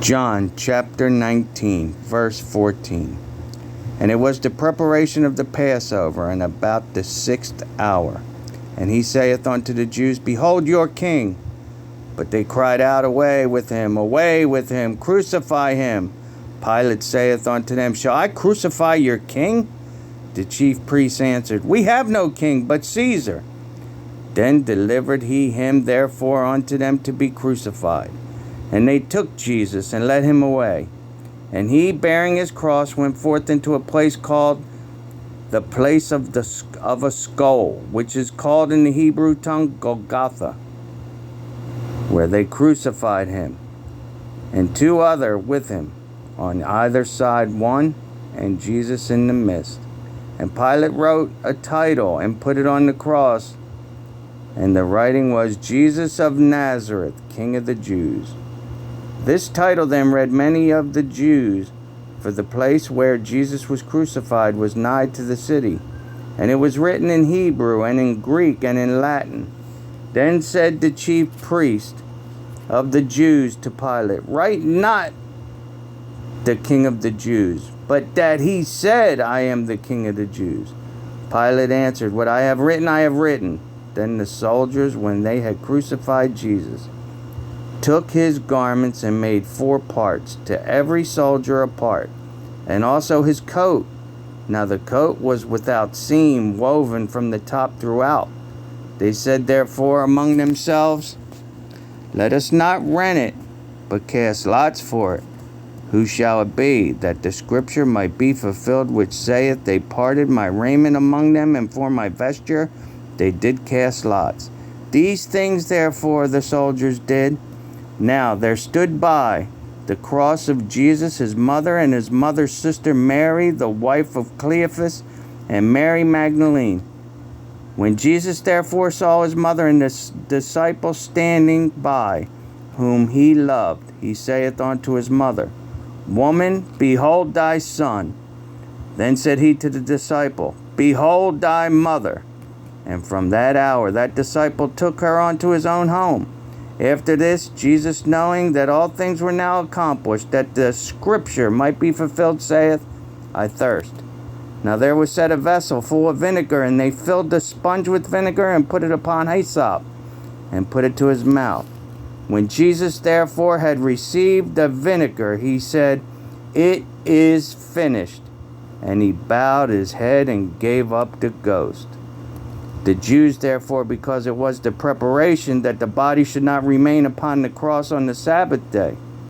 John chapter 19, verse 14. And it was the preparation of the Passover, and about the 6th hour. And he saith unto the Jews, Behold your king. But they cried out, Away with him, crucify him. Pilate saith unto them, Shall I crucify your king? The chief priests answered, We have no king but Caesar. Then delivered he him therefore unto them to be crucified. And they took Jesus and led him away. And he, bearing his cross, went forth into a place called the place of a skull, which is called in the Hebrew tongue Golgotha, where they crucified him, and two other with him, on either side one, and Jesus in the midst. And Pilate wrote a title and put it on the cross, and the writing was, Jesus of Nazareth, King of the Jews. This title then read many of the Jews, for the place where Jesus was crucified was nigh to the city. And it was written in Hebrew, and in Greek, and in Latin. Then said the chief priest of the Jews to Pilate, Write not the King of the Jews, but that he said, I am the King of the Jews. Pilate answered, What I have written, I have written. Then the soldiers, when they had crucified Jesus, took his garments and made 4 parts, to every soldier a part, and also his coat. Now the coat was without seam, woven from the top throughout. They said therefore among themselves, Let us not rent it, but cast lots for it. Who shall it be, that the scripture might be fulfilled, which saith, They parted my raiment among them, and for my vesture they did cast lots. These things therefore the soldiers did. Now there stood by the cross of Jesus his mother and his mother's sister Mary, the wife of Cleophas, and Mary Magdalene. When Jesus therefore saw his mother and the disciple standing by, whom he loved, he saith unto his mother, Woman, behold thy son. Then said he to the disciple, Behold thy mother. And from that hour that disciple took her unto his own home. After this, Jesus, knowing that all things were now accomplished, that the scripture might be fulfilled, saith, I thirst. Now there was set a vessel full of vinegar, and they filled the sponge with vinegar, and put it upon hyssop, and put it to his mouth. When Jesus therefore had received the vinegar, he said, It is finished. And he bowed his head and gave up the ghost. The Jews therefore, because it was the preparation that the body should not remain upon the cross on the Sabbath day,